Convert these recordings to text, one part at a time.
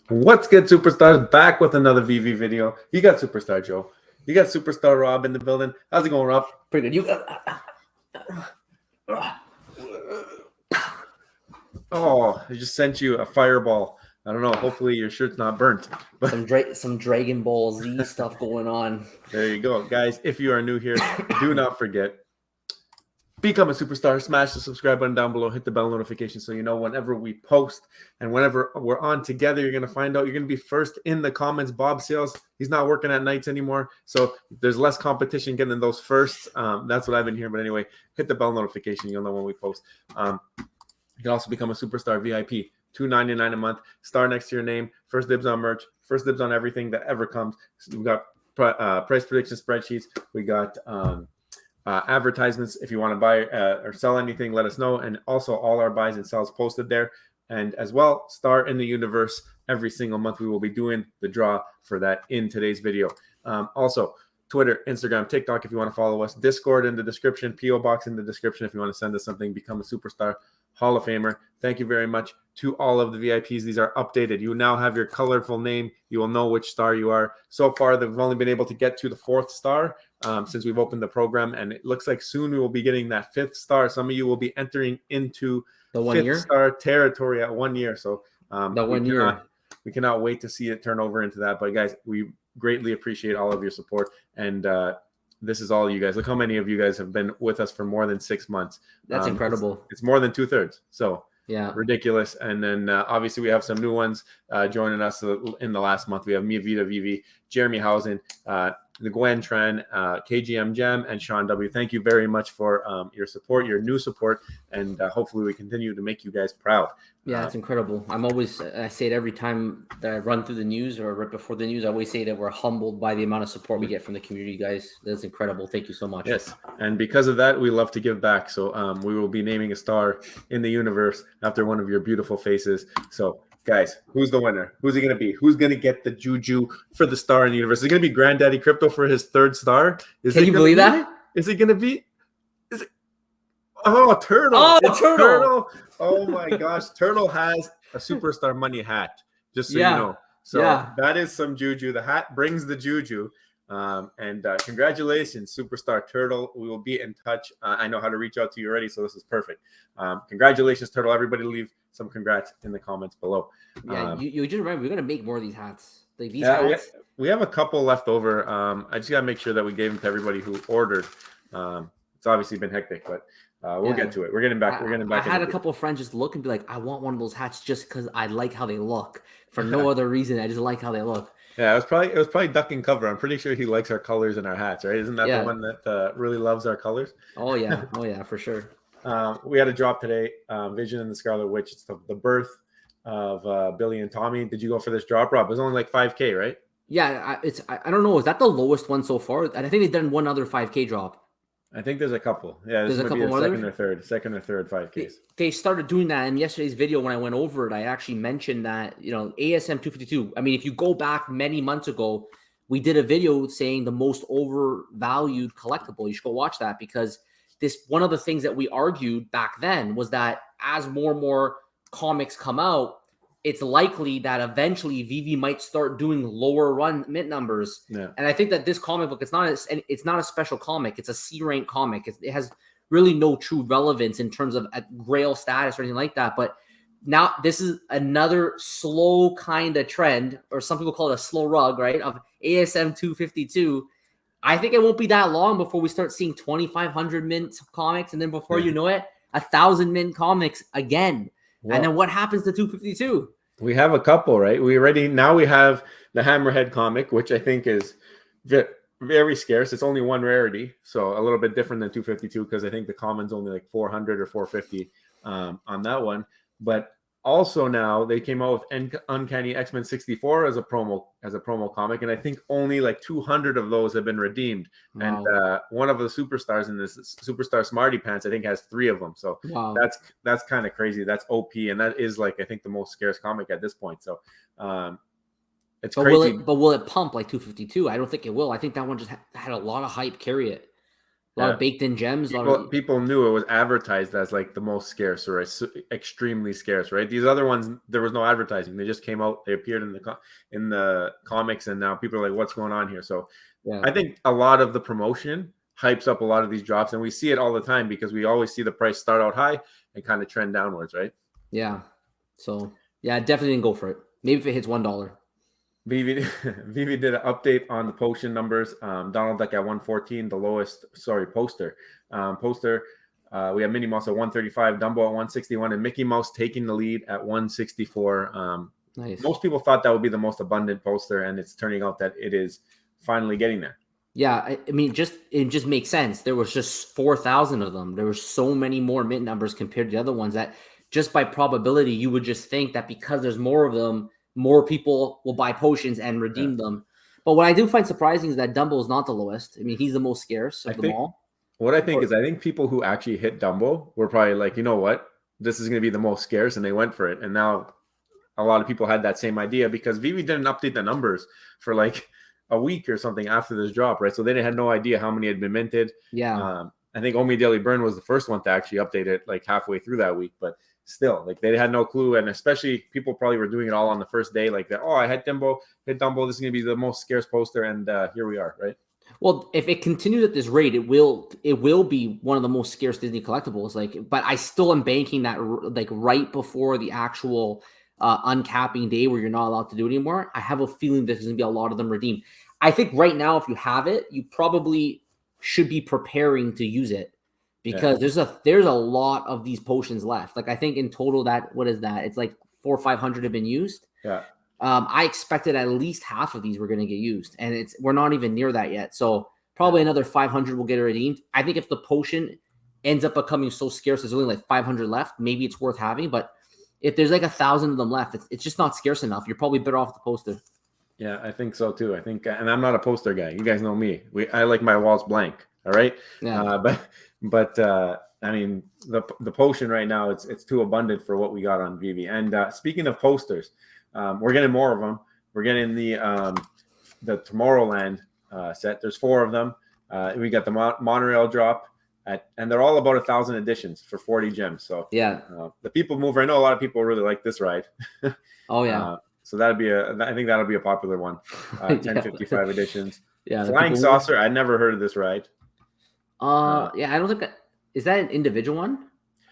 What's good, superstars? Back with another VV video. You got Superstar Joe. You got Superstar Rob in the building. How's it going, Rob? Pretty good. Oh, I just sent you a fireball. I don't know. Hopefully your shirt's not burnt. But Some Dragon Ball Z stuff going on. there you go, guys. If you are new here, do not forget, become a superstar. Smash the subscribe button down below. Hit the bell notification so you know whenever we post and whenever we're on together. You're gonna find out. You're gonna be first in the comments. Bob Sales, he's not working at nights anymore, so there's less competition getting those firsts. That's what I've been hearing. But anyway, hit the bell notification. You'll know when we post. You can also become a superstar VIP. $2.99 a month. Star next to your name. First dibs on merch. First dibs on everything that ever comes. So we've got price prediction spreadsheets. We got advertisements. If you want to buy or sell anything, let us know. And also all our buys and sells posted there. And as well, Star in the Universe. Every single month we will be doing the draw for that in today's video. Also, Twitter, Instagram, TikTok if you want to follow us. Discord in the description. P.O. Box in the description if you want to send us something. Become a superstar Hall of Famer. Thank you very much to all of the VIPs. These are updated. You now have your colorful name. You will know which star you are. So far, they've only been able to get to the 4th star since we've opened the program, and it looks like soon we will be getting that 5th star. Some of you will be entering into The 1 year? 5th star territory at 1 year. So The 1 year. we cannot wait to see it turn over into that. But guys, we greatly appreciate all of your support, and this is all you guys. Look how many of you guys have been with us for more than 6 months. That's incredible. It's more than 2/3. So Yeah. ridiculous. And then obviously we have some new ones joining us in the last month. We have Mia Vita Vivi, Jeremy Housen, the Gwen Tran, KGM Gem, and Sean W. Thank you very much for your support, your new support, and hopefully we continue to make you guys proud. Yeah, it's incredible. I say it every time that I run through the news or right before the news. I always say that we're humbled by the amount of support we get from the community, guys. That's incredible. Thank you so much. Yes, and because of that, we love to give back. So we will be naming a star in the universe after one of your beautiful faces. So guys, who's the winner? Who's it going to be? Who's going to get the juju for the star in the universe? Is it going to be Granddaddy Crypto for his 3rd star? Can you believe that? Is it going to be? Is it? Oh, Turtle. Oh, It's Turtle. Oh, my gosh. Turtle has a Superstar Money hat, just so you know. So that is some juju. The hat brings the juju. And congratulations, Superstar Turtle. We will be in touch. I know how to reach out to you already, so this is perfect. Congratulations, Turtle. Everybody leave some congrats in the comments below. Yeah, you just remember we're gonna make more of these hats. Like these hats. We have a couple left over. I just gotta make sure that we gave them to everybody who ordered. It's obviously been hectic, but we'll get to it. We're getting back. I had a couple of friends just look and be like, I want one of those hats just because I like how they look. For no other reason. I just like how they look. Yeah, it was probably Duck and Cover. I'm pretty sure he likes our colors and our hats, right? Isn't that the one that really loves our colors? Oh yeah, for sure. We had a drop today. Vision and the Scarlet Witch. It's the birth of Billy and Tommy. Did you go for this drop, Rob? It was only like 5K, right? Yeah, I don't know. Is that the lowest one so far? I think they've done one other 5K drop. I think there's a couple. Yeah, there's a couple more. Second or third 5Ks. They started doing that in yesterday's video. When I went over it, I actually mentioned that, ASM 252. I mean, if you go back many months ago, we did a video saying the most overvalued collectible. You should go watch that, because one of the things that we argued back then was that as more and more comics come out, it's likely that eventually Veve might start doing lower run mint numbers. Yeah. And I think that this comic book, it's not a special comic. It's a C rank comic. It has really no true relevance in terms of grail status or anything like that. But now this is another slow kind of trend, or some people call it a slow rug, right? Of ASM 252. I think it won't be that long before we start seeing 2,500 mint comics. And then before you know it, 1,000 mint comics again. Well, and then what happens to 252? We have a couple, right? We have the Hammerhead comic, which I think is very scarce. It's only one rarity, so a little bit different than 252, because I think the common's only like 400 or 450 on that one. But also now they came out with Uncanny X-Men 64 as a promo comic, and I think only like 200 of those have been redeemed. Wow. And one of the superstars in this, Superstar Smarty Pants, I think has 3 of them. So that's kind of crazy. That's OP, and that is like, I think, the most scarce comic at this point. So it's crazy. Will it pump like 252? I don't think it will. I think that one just had a lot of hype carry it. A lot of baked in gems. A lot of People knew it was advertised as like the most scarce or extremely scarce, right? These other ones, there was no advertising. They just came out. They appeared in the comics, and now people are like, "What's going on here?" So, I think a lot of the promotion hypes up a lot of these drops, and we see it all the time because we always see the price start out high and kind of trend downwards, right? Yeah. So yeah, definitely didn't go for it. Maybe if it hits $1. Veve did an update on the potion numbers. Donald Duck at 114, the lowest. Sorry, poster. We have Minnie Mouse at 135, Dumbo at 161, and Mickey Mouse taking the lead at 164. Nice. Most people thought that would be the most abundant poster, and it's turning out that it is finally getting there. Yeah, I mean, it just makes sense. There was just 4,000 of them. There were so many more mint numbers compared to the other ones that just by probability, you would just think that because there's more of them, more people will buy potions and redeem them. But what I do find surprising is that Dumbo is not the lowest. I mean, he's the most scarce of them all. What I think is I think people who actually hit Dumbo were probably like, you know what? This is going to be the most scarce, and they went for it. And now a lot of people had that same idea because Veve didn't update the numbers for like a week or something after this drop, right? So they had no idea how many had been minted. Yeah. I think Omi Daily Burn was the first one to actually update it like halfway through that week, but still, like they had no clue. And especially people probably were doing it all on the first day, like that. Oh, I hit Dumbo. This is going to be the most scarce poster, and here we are, right? Well, if it continues at this rate, it will be one of the most scarce Disney collectibles. Like, but I still am banking that like right before the actual uncapping day where you're not allowed to do it anymore. I have a feeling there's going to be a lot of them redeemed. I think right now, if you have it, you probably should be preparing to use it because there's a lot of these potions left. Like I think in total what is that? It's like 400 or 500 have been used. Yeah. I expected at least half of these were going to get used, and we're not even near that yet. So probably another 500 will get redeemed. I think if the potion ends up becoming so scarce, there's only like 500 left. Maybe it's worth having, but if there's like 1,000 of them left, it's just not scarce enough. You're probably better off the poster. Yeah, I think so too. I think, and I'm not a poster guy. You guys know me. I like my walls blank. All right. Yeah. But I mean, the potion right now, it's too abundant for what we got on Veve. And speaking of posters, we're getting more of them. We're getting the Tomorrowland set. There's 4 of them. We got the Monorail drop, and they're all about 1,000 editions for 40 gems. So yeah, the people mover. I know a lot of people really like this ride. Oh yeah. So I think that'll be a popular one. 1055 editions. Yeah. Flying Saucer. I never heard of this ride. Yeah, I don't think is that an individual one?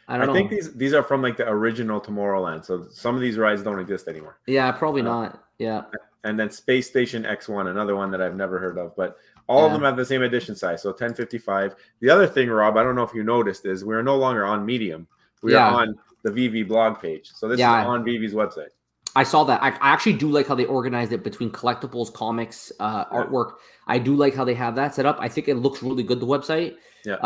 I don't know. I think these are from like the original Tomorrowland. So some of these rides don't exist anymore. Yeah, probably not. Yeah. And then Space Station X1, another one that I've never heard of, but all of them have the same edition size. So 1055. The other thing, Rob, I don't know if you noticed, is we're no longer on Medium. We are on the Veve blog page. So this is on Veve's website. I saw that. I actually do like how they organized it between collectibles, comics, artwork. I do like how they have that set up. I think it looks really good, the website. Yeah.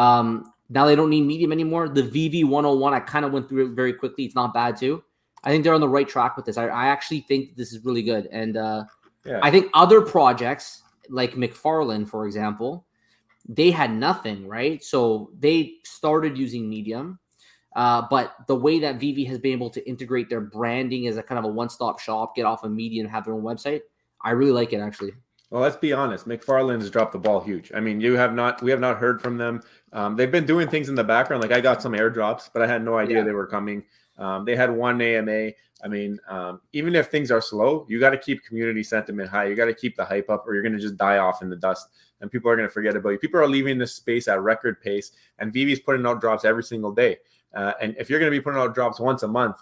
Now they don't need Medium anymore. The Veve 101, I kind of went through it very quickly. It's not bad too. I think they're on the right track with this. I actually think this is really good. And I think other projects like McFarlane, for example, they had nothing, right? So they started using Medium. But the way that Veve has been able to integrate their branding as a kind of a one-stop shop, get off of Medium, have their own website, I really like it actually. Well, let's be honest. McFarlane has dropped the ball huge. I mean, we have not heard from them. They've been doing things in the background. Like I got some airdrops, but I had no idea they were coming. They had one AMA. I mean, even if things are slow, you got to keep community sentiment high. You got to keep the hype up, or you're going to just die off in the dust, and people are going to forget about you. People are leaving this space at record pace, and Veve's putting out drops every single day. And if you're going to be putting out drops once a month,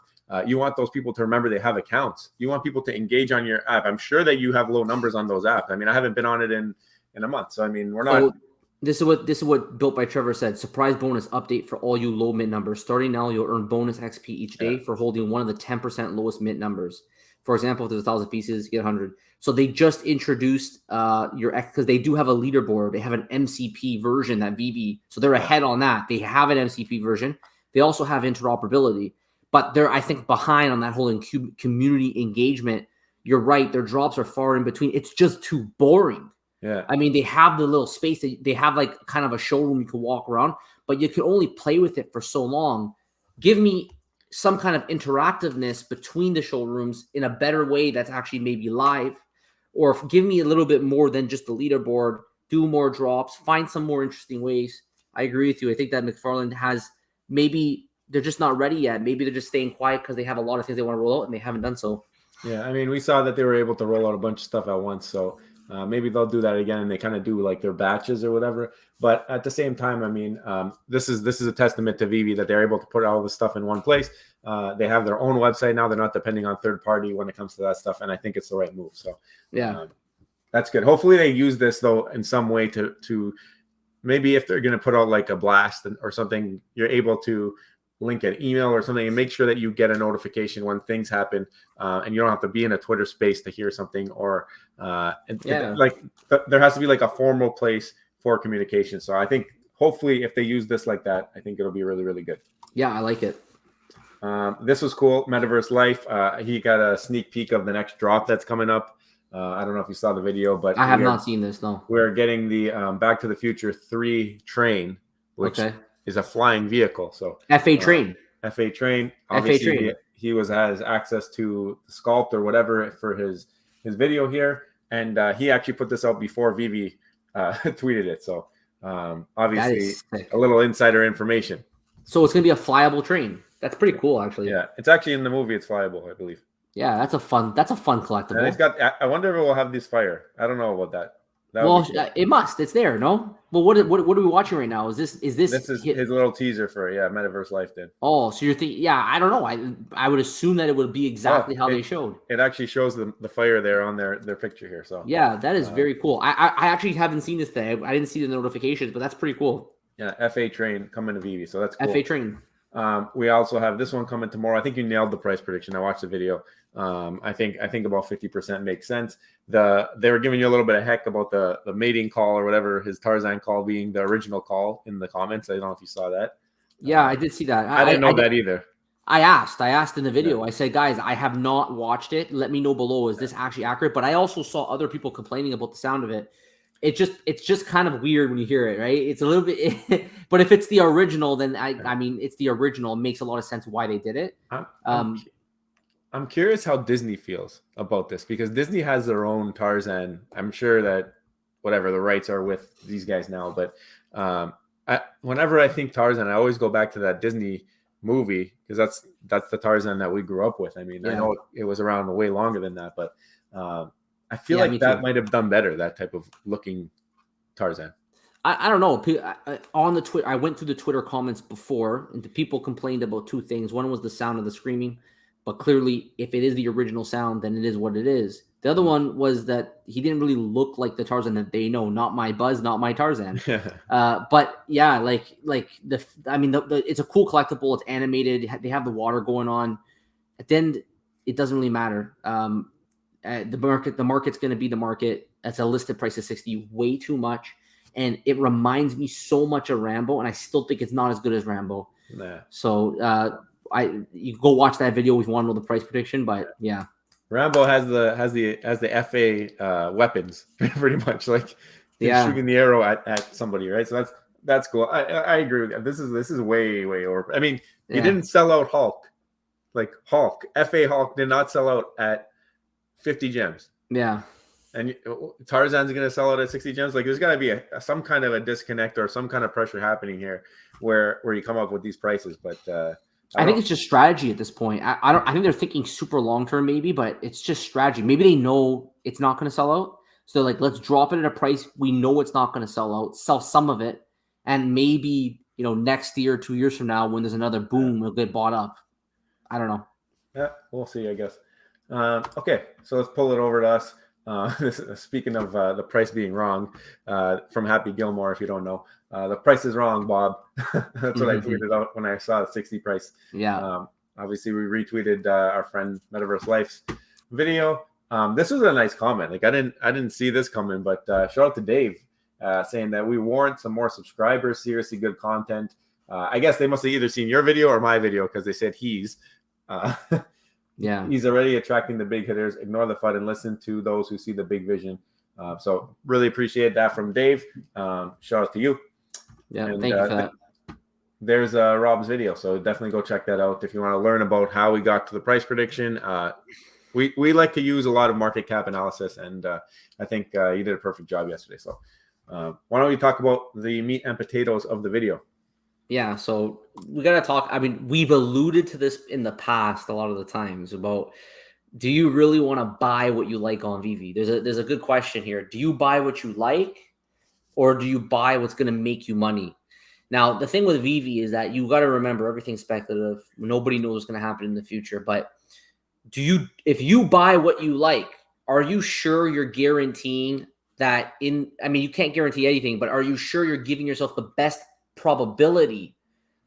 you want those people to remember they have accounts. You want people to engage on your app. I'm sure that you have low numbers on those apps. I mean, I haven't been on it in a month. So, I mean, we're not. This is what Built by Trevor said. Surprise bonus update for all you low mint numbers. Starting now, you'll earn bonus XP each day for holding one of the 10% lowest mint numbers. For example, if there's 1,000 pieces, you get 100. So they just introduced your X because they do have a leaderboard. They have an MCP version that Veve. So they're ahead on that. They have an MCP version. They also have interoperability. But they're, I think, behind on that whole community engagement. You're right. Their drops are far in between. It's just too boring. Yeah. I mean, they have the little space. They have like kind of a showroom you can walk around, but you can only play with it for so long. Give me some kind of interactiveness between the showrooms in a better way that's actually maybe live, or give me a little bit more than just the leaderboard, do more drops, find some more interesting ways. I agree with you. I think that McFarlane has maybe they're just not ready yet. Maybe they're just staying quiet because they have a lot of things they want to roll out and they haven't done so. Yeah, I mean, we saw that they were able to roll out a bunch of stuff at once, so maybe they'll do that again, and they kind of do like their batches or whatever. But at the same time, I mean, this is a testament to Veve that they're able to put all this stuff in one place. They have their own website now; they're not depending on third party when it comes to that stuff, and I think it's the right move. So yeah, that's good. Hopefully, they use this though in some way to maybe if they're going to put out like a blast or something, you're able to link an email or something and make sure that you get a notification when things happen, and you don't have to be in a Twitter space to hear something, or there has to be like a formal place for communication. So I think hopefully if they use this like that, I think it'll be really, really good. Yeah, I like it. This was cool. Metaverse Life. He got a sneak peek of the next drop that's coming up. I don't know if you saw the video, but I have not seen this. No, we're getting the Back to the Future 3 train, which is a flying vehicle. So FA train. FA train. Obviously, he has access to the sculpt or whatever for his video here, and he actually put this out before Veve tweeted it. So obviously, a little insider information. So it's gonna be a flyable train. That's pretty cool, actually. Yeah, it's actually in the movie. It's flyable, I believe. Yeah, that's a fun collectible. And it's got. I wonder if it will have this fire. I don't know about that. Well, it must. It's there, no? Well, what are we watching right now? Is this? This is his little teaser for Metaverse Life. Then. Oh, so you're thinking? Yeah, I don't know. I would assume that it would be exactly how they showed. It actually shows the fire there on their picture here. So yeah, that is very cool. I actually haven't seen this thing. I didn't see the notifications, but that's pretty cool. Yeah, FA train coming to Veve, so that's cool. FA train. We also have this one coming tomorrow. I think you nailed the price prediction. I watched the video. I think about 50% makes sense. They were giving you a little bit of heck about the mating call or whatever, his Tarzan call being the original call in the comments. I don't know if you saw that. Yeah, I did see that. I didn't know that either. I asked in the video. I said, guys, I have not watched it. Let me know below. Is this actually accurate? But I also saw other people complaining about the sound of it. It's just kind of weird when you hear it, right? It's a little bit, but if it's the original, then I mean, it's the original. It makes a lot of sense why they did it. I'm curious how Disney feels about this, because Disney has their own Tarzan. I'm sure that whatever the rights are with these guys now, but whenever I think Tarzan, I always go back to that Disney movie, because that's the Tarzan that we grew up with. I mean, I know it was around way longer than that, but I feel like that might have done better, that type of looking Tarzan. I don't know. On the Twitter, I went through the Twitter comments before, and the people complained about two things. One was the sound of the screaming, but clearly, if it is the original sound, then it is what it is. The other one was that he didn't really look like the Tarzan that they know. Not my Buzz, not my Tarzan. But yeah, it's a cool collectible. It's animated. They have the water going on. At the end, it doesn't really matter. The market's going to be the market. That's a listed price of 60, way too much. And it reminds me so much of Rambo, and I still think it's not as good as Rambo. Nah. So you go watch that video if you want to know the price prediction, but yeah. Rambo has the FA weapons pretty much, like shooting the arrow at somebody, right? So that's cool. I agree with that. This is way over. I mean, he didn't sell out Hulk. Like FA Hulk did not sell out at 50 gems. Yeah. And Tarzan's going to sell out at 60 gems. Like, there's got to be some kind of a disconnect or some kind of pressure happening here where you come up with these prices. But I think it's just strategy at this point. I think they're thinking super long term maybe, but it's just strategy. Maybe they know it's not going to sell out. So like, let's drop it at a price we know it's not going to sell out, sell some of it, and maybe, next year, 2 years from now, when there's another boom, it'll get bought up. I don't know. Yeah, we'll see, I guess. Okay, so let's pull it over to us. Speaking of the price being wrong, from Happy Gilmore, if you don't know, the price is wrong, Bob. That's what I tweeted out when I saw the 60 price. Yeah. Obviously, we retweeted our friend Metaverse Life's video. This was a nice comment. Like, I didn't see this coming, but shout out to Dave saying that we warrant some more subscribers. Seriously, good content. I guess they must have either seen your video or my video, because they said he's. Yeah, he's already attracting the big hitters. Ignore the FUD and listen to those who see the big vision. So really appreciate that from Dave. Shout out to you. Yeah, and, thank you for that. There's Rob's video, so definitely go check that out if you want to learn about how we got to the price prediction. We like to use a lot of market cap analysis, and I think you did a perfect job yesterday. So Why don't we talk about the meat and potatoes of the video? Yeah, so we got to talk. I mean, we've alluded to this in the past a lot of the times about, do you really want to buy what you like on Veve? There's a good question here. Do you buy what you like, or do you buy what's going to make you money? Now, the thing with Veve is that you got to remember everything's speculative. Nobody knows what's going to happen in the future. But if you buy what you like, are you sure you're guaranteeing that I mean, you can't guarantee anything, but are you sure you're giving yourself the best probability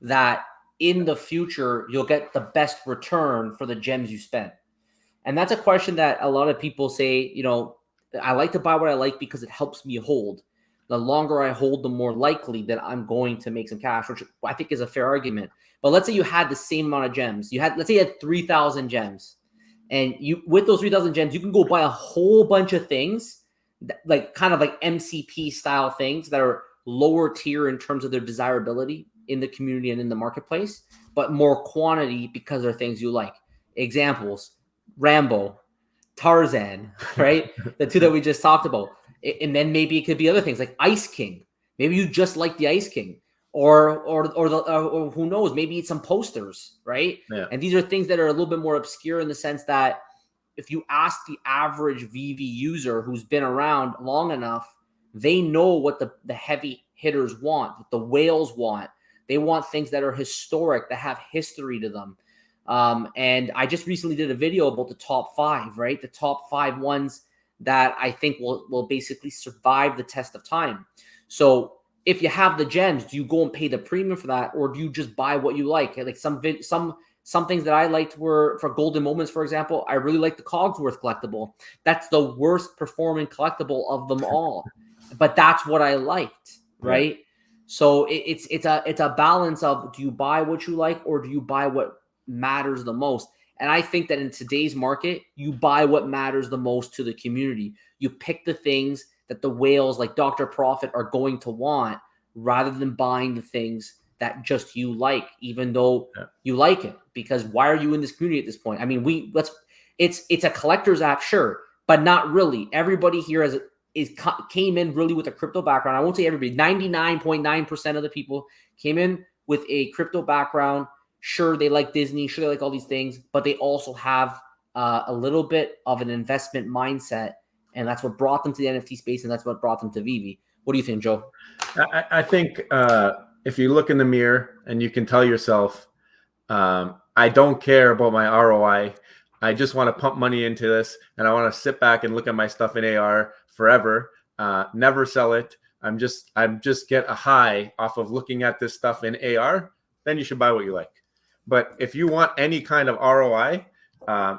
that in the future you'll get the best return for the gems you spent? And that's a question that a lot of people say, I like to buy what I like because it helps me hold. The longer I hold, the more likely that I'm going to make some cash, which I think is a fair argument. But let's say you had the same amount of gems. Let's say you had 3,000 gems. And with those 3,000 gems, you can go buy a whole bunch of things, like kind of like MCP style things that are lower tier in terms of their desirability in the community and in the marketplace, but more quantity because they're things you like. Examples: Rambo, Tarzan, right? The two that we just talked about. And then maybe it could be other things like Ice King. Maybe you just like the Ice King, or who knows? Maybe it's some posters, right? Yeah. And these are things that are a little bit more obscure in the sense that if you ask the average Veve user who's been around long enough, they know what the heavy hitters want, what the whales want. They want things that are historic, that have history to them. And I just recently did a video about the top 5, right? The top 5 ones that I think will basically survive the test of time. So if you have the gems, do you go and pay the premium for that, or do you just buy what you like? Like some things that I liked were, for Golden Moments, for example, I really like the Cogsworth collectible. That's the worst performing collectible of them all, but that's what I liked, right? Yeah. So it's a balance of, do you buy what you like, or do you buy what matters the most? And I think that in today's market, you buy what matters the most to the community. You pick the things that the whales like Dr. Profit are going to want, rather than buying the things that just you like, even though you like it. Because why are you in this community at this point? I mean, it's a collector's app, sure, but not really. Everybody here came in really with a crypto background. I won't say everybody. 99.9% of the people came in with a crypto background. Sure, they like Disney. Sure, they like all these things, but they also have a little bit of an investment mindset, and that's what brought them to the NFT space, and that's what brought them to Veve. What do you think, Joe? I think if you look in the mirror and you can tell yourself, I don't care about my ROI. I just want to pump money into this, and I want to sit back and look at my stuff in AR forever. Never sell it. I'm just get a high off of looking at this stuff in AR. Then you should buy what you like. But if you want any kind of ROI,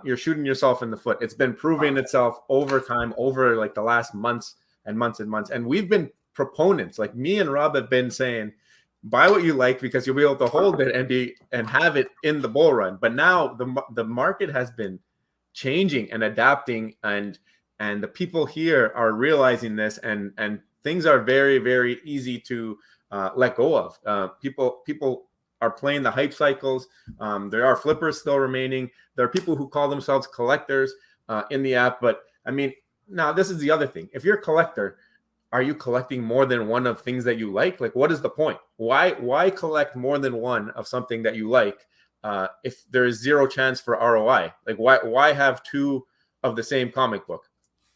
you're shooting yourself in the foot. It's been proving itself over time, over like the last months and months and months. And we've been proponents, like me and Rob have been saying, buy what you like because you'll be able to hold it and have it in the bull run. But now the market has been changing and adapting, and the people here are realizing this, and things are very, very easy to let go of. People are playing the hype cycles. There are flippers still remaining. There are people who call themselves collectors in the app. But I mean, now this is the other thing. If you're a collector, are you collecting more than one of things that you like? Like, what is the point? Why collect more than one of something that you like if there is zero chance for ROI? Like, why have 2 of the same comic book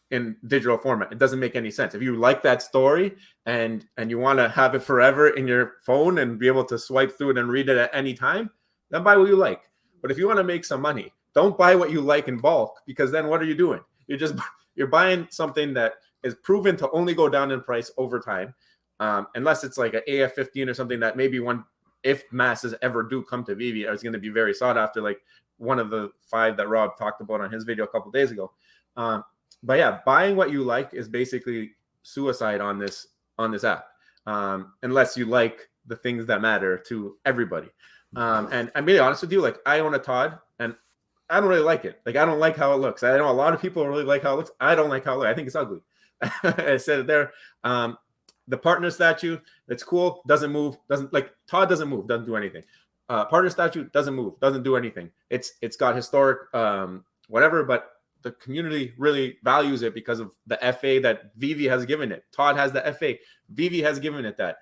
in digital format? It doesn't make any sense. If you like that story and you want to have it forever in your phone and be able to swipe through it and read it at any time, then buy what you like. But if you want to make some money, don't buy what you like in bulk, because then what are you doing? You're buying something that is proven to only go down in price over time, unless it's like an AF-15 or something that maybe if masses ever do come to Veve, is going to be very sought after, like one of the 5 that Rob talked about on his video a couple of days ago. But yeah, buying what you like is basically suicide on this app, unless you like the things that matter to everybody. And I'm being honest with you, like I own a Todd, and I don't really like it. Like, I don't like how it looks. I know a lot of people really like how it looks. I don't like how it looks. I think it's ugly. I said it there. The partner statue, it's cool. Doesn't move. Todd doesn't move. Doesn't do anything. Partner statue doesn't move. Doesn't do anything. It's got historic whatever, but the community really values it because of the FA that Veve has given it. Todd has the FA. Veve has given it that.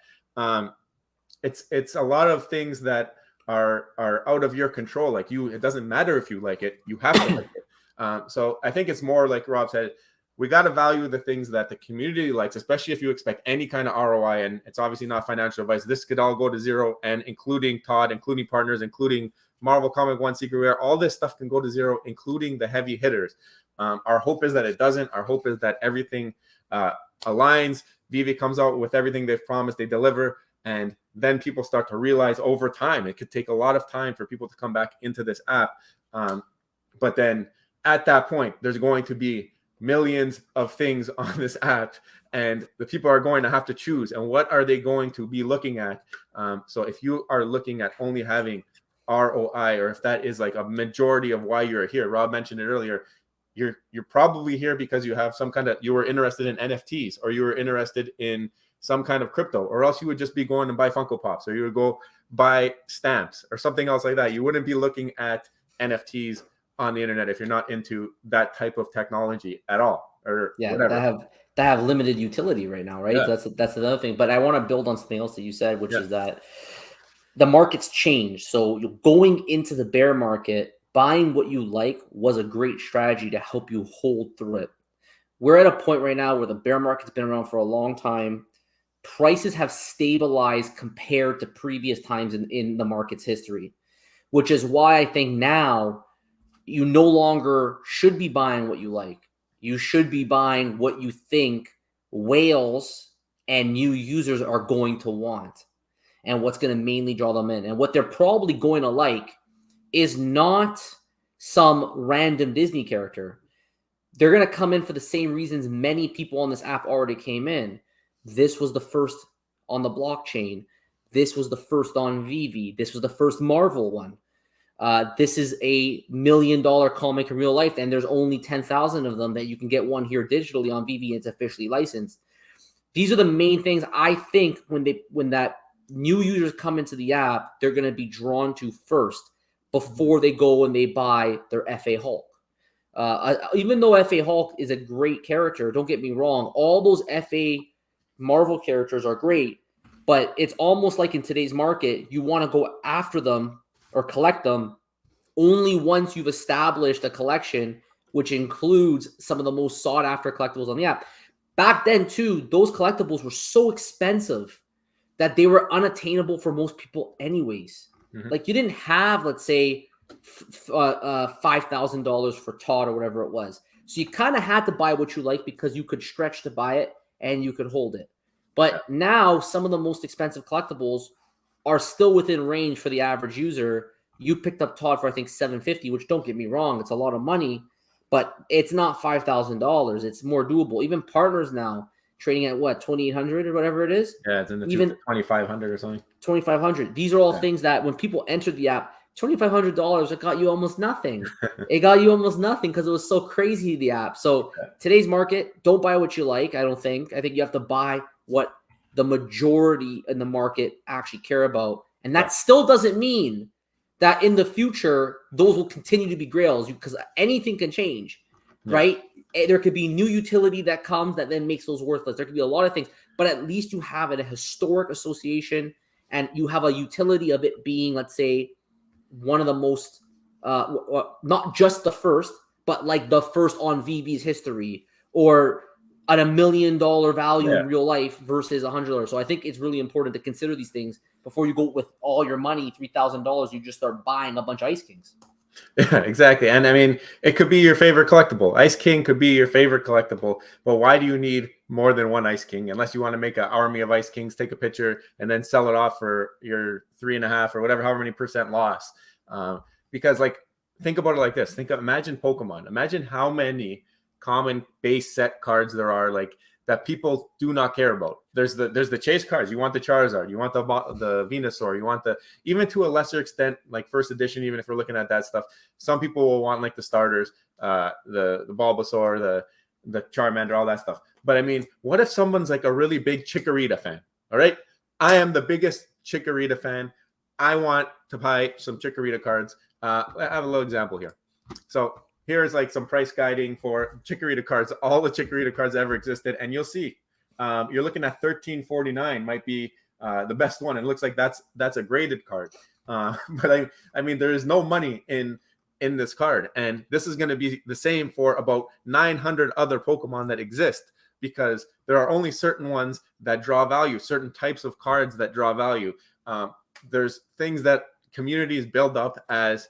It's a lot of things that are out of your control. Like it doesn't matter if you like it. You have to like it. So I think it's more like Rob said, we got to value the things that the community likes, especially if you expect any kind of ROI. And it's obviously not financial advice. This could all go to zero, and including Todd, including partners, including Marvel Comic One, Secret Rare, all this stuff can go to zero, including the heavy hitters. Our hope is that it doesn't. Our hope is that everything aligns. Veve comes out with everything they've promised, they deliver, and then people start to realize over time. It could take a lot of time for people to come back into this app. But then at that point, there's going to be millions of things on this app, and the people are going to have to choose. And what are they going to be looking at? So if you are looking at only having ROI, or if that is like a majority of why you're here, Rob mentioned it earlier, you're probably here because you have you were interested in NFTs, or you were interested in some kind of crypto, or else you would just be going and buy Funko Pops, or you would go buy stamps or something else like that. You wouldn't be looking at NFTs on the internet if you're not into that type of technology at all, or whatever. that have limited utility right now, right? Yeah. That's another thing. But I want to build on something else that you said, which is that the market's changed. So going into the bear market, buying what you like was a great strategy to help you hold through it. We're at a point right now where the bear market's been around for a long time. Prices have stabilized compared to previous times in the market's history, which is why I think now you no longer should be buying what you like. You should be buying what you think whales and new users are going to want, and what's going to mainly draw them in. And what they're probably going to like is not some random Disney character. They're going to come in for the same reasons many people on this app already came in. This was the first on the blockchain. This was the first on Veve. This was the first Marvel one. This is a $1 million comic in real life, and there's only 10,000 of them that you can get one here digitally on Veve. It's officially licensed. These are the main things I think when that new users come into the app, they're going to be drawn to first before they go and they buy their FA Hulk. Even though FA Hulk is a great character, don't get me wrong, all those FA Marvel characters are great, but it's almost like in today's market, you want to go after them or collect them only once you've established a collection, which includes some of the most sought after collectibles on the app. Back then too, those collectibles were so expensive that they were unattainable for most people anyways. Mm-hmm. Like you didn't have, let's say, $5,000 for Todd or whatever it was. So you kind of had to buy what you like because you could stretch to buy it and you could hold it. But now some of the most expensive collectibles are still within range for the average user. You picked up Todd for, I think, $750, which, don't get me wrong, it's a lot of money, but it's not $5,000. It's more doable. Even partners now trading at what, $2,800 or whatever it is? Yeah, it's in the $2,500 or something. $2,500. These are all things that when people entered the app, $2,500, it got you almost nothing. It got you almost nothing because it was so crazy, the app. So today's market, don't buy what you like, I don't think. I think you have to buy what the majority in the market actually care about. And that still doesn't mean that in the future, those will continue to be grails, because anything can change, right? There could be new utility that comes that then makes those worthless. There could be a lot of things, but at least you have a historic association and you have a utility of it being, let's say, one of the most, not just the first, but like the first on Veve's history, or at $1 million value in real life versus $100. So I think it's really important to consider these things before you go with all your money, $3,000. You just start buying a bunch of Ice Kings. Yeah, exactly. And I mean, it could be your favorite collectible. Ice King could be your favorite collectible, but why do you need more than one Ice King? Unless you want to make an army of Ice Kings, take a picture, and then sell it off for your 3.5 or whatever, however many % loss. Because, like, think about it like this. Imagine Pokemon. Imagine how many common base set cards there are, like, that people do not care about. There's the chase cards. You want the Charizard, you want the Venusaur, you want even to a lesser extent, like first edition, even if we're looking at that stuff, some people will want like the starters, the Bulbasaur, the Charmander, all that stuff. But I mean, what if someone's like a really big Chikorita fan? All right, I am the biggest Chikorita fan. I want to buy some Chikorita cards. I have a little example here. So here's like some price guiding for Chikorita cards, all the Chikorita cards that ever existed, and you'll see you're looking at $13.49 might be the best one. It looks like that's a graded card, but I mean there is no money in this card, and this is going to be the same for about 900 other Pokemon that exist, because there are only certain ones that draw value, certain types of cards that draw value. There's things that communities build up as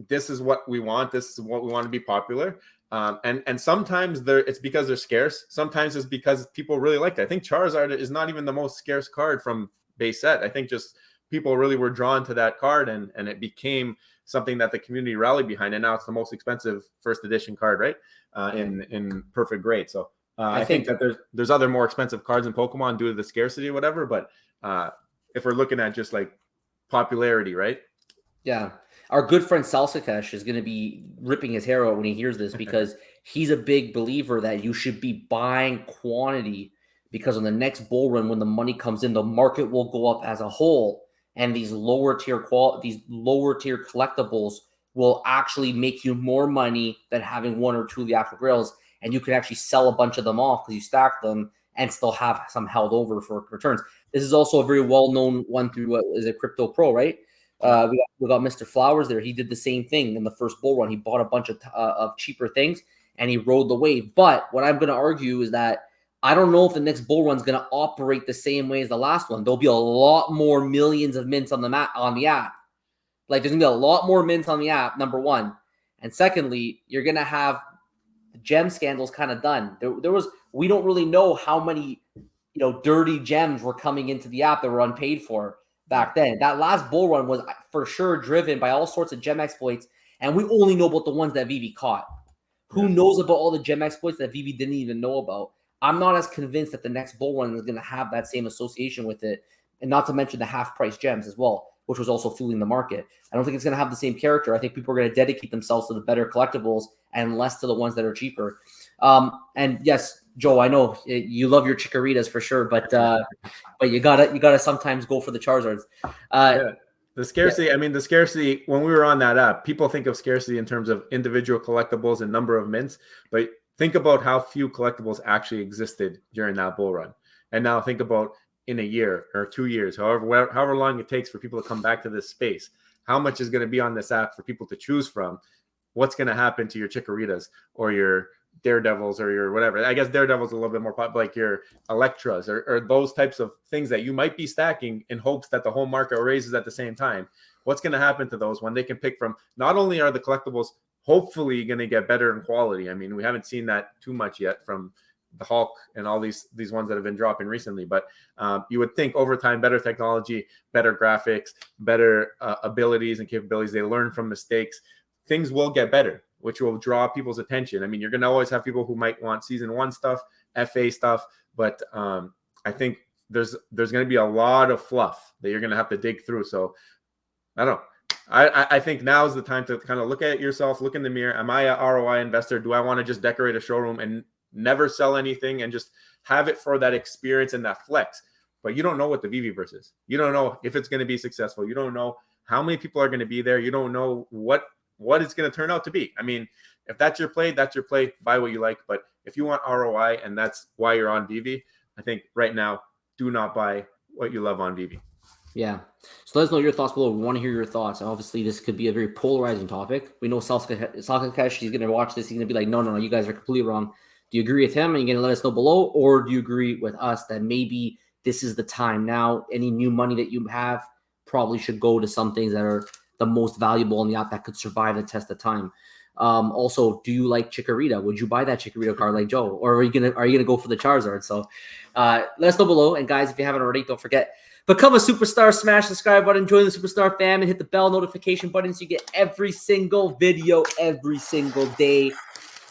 this is what we want, this is what we want to be popular. And sometimes it's because they're scarce. Sometimes it's because people really like it. I think Charizard is not even the most scarce card from base set. I think just people really were drawn to that card, and it became something that the community rallied behind. And now it's the most expensive first edition card, right? In perfect grade. So I think that there's other more expensive cards in Pokemon due to the scarcity or whatever. But if we're looking at just like popularity, right? Yeah. Our good friend Salsakash is going to be ripping his hair out when he hears this, because he's a big believer that you should be buying quantity, because on the next bull run, when the money comes in, the market will go up as a whole, and these lower tier collectibles will actually make you more money than having one or two of the actual grails, and you can actually sell a bunch of them off because you stack them and still have some held over for returns. This is also a very well-known one through what is a Crypto Pro, right? We got Mr. Flowers there. He did the same thing in the first bull run. He bought a bunch of cheaper things and he rode the wave. But what I'm going to argue is that I don't know if the next bull run is going to operate the same way as the last one. There'll be a lot more millions of mints on the app. Like there's going to be a lot more mints on the app, number one. And secondly, you're going to have the gem scandals kind of done. We don't really know how many, dirty gems were coming into the app that were unpaid for back then. That last bull run was for sure driven by all sorts of gem exploits, and we only know about the ones that Veve caught. Who knows about all the gem exploits that Veve didn't even know about? I'm not as convinced that the next bull run is going to have that same association with it, and not to mention the half-price gems as well, which was also fueling the market. I don't think it's going to have the same character. I think people are going to dedicate themselves to the better collectibles and less to the ones that are cheaper. And yes, Joe, I know you love your Chikoritas for sure, but you gotta sometimes go for the Charizards. The scarcity. I mean, the scarcity. When we were on that app, people think of scarcity in terms of individual collectibles and number of mints, but think about how few collectibles actually existed during that bull run, and now think about in a year or 2 years, however long it takes for people to come back to this space. How much is going to be on this app for people to choose from? What's going to happen to your Chikoritas or your Daredevils or your whatever? I guess Daredevil's a little bit more popular, like your Electras or those types of things that you might be stacking in hopes that the whole market raises at the same time. What's going to happen to those when they can pick from? Not only are the collectibles hopefully going to get better in quality. I mean, we haven't seen that too much yet from the Hulk and all these ones that have been dropping recently, but you would think over time, better technology, better graphics, better abilities and capabilities. They learn from mistakes. Things will get better, which will draw people's attention. I mean, you're going to always have people who might want season 1 stuff, FA stuff, but I think there's going to be a lot of fluff that you're going to have to dig through. So I don't know. I think now is the time to kind of look at yourself, look in the mirror. Am I a ROI investor? Do I want to just decorate a showroom and never sell anything and just have it for that experience and that flex? But you don't know what the Veveverse is. You don't know if it's going to be successful. You don't know how many people are going to be there. You don't know what it's going to turn out to be. I mean, if that's your play, that's your play. Buy what you like. But if you want ROI and that's why you're on Veve, I think right now, do not buy what you love on Veve. Yeah. So let us know your thoughts below. We want to hear your thoughts. Obviously, this could be a very polarizing topic. We know Salsakash, he's going to watch this. He's going to be like, no, you guys are completely wrong. Do you agree with him? And you're going to let us know below? Or do you agree with us that maybe this is the time now? Any new money that you have probably should go to some things that are the most valuable in the app that could survive the test of time. Also, do you like Chikorita? Would you buy that Chikorita card like Joe? Or are you gonna go for the Charizard? So let us know below. And guys, if you haven't already, don't forget, become a superstar, smash the subscribe button, join the superstar fam, and hit the bell notification button so you get every single video every single day.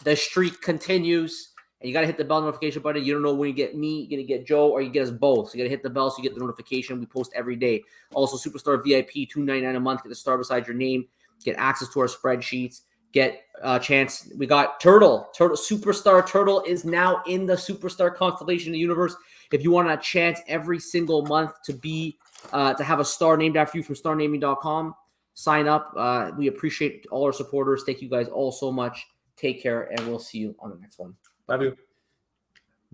The streak continues. And you got to hit the bell notification button. You don't know when you get me, you're going to get Joe, or you get us both. So you got to hit the bell so you get the notification. We post every day. Also, Superstar VIP, $2.99 a month. Get the star beside your name. Get access to our spreadsheets. Get a chance. We got Turtle. Superstar Turtle is now in the Superstar constellation of the universe. If you want a chance every single month to be to have a star named after you from starnaming.com, sign up. We appreciate all our supporters. Thank you guys all so much. Take care, and we'll see you on the next one. Love you.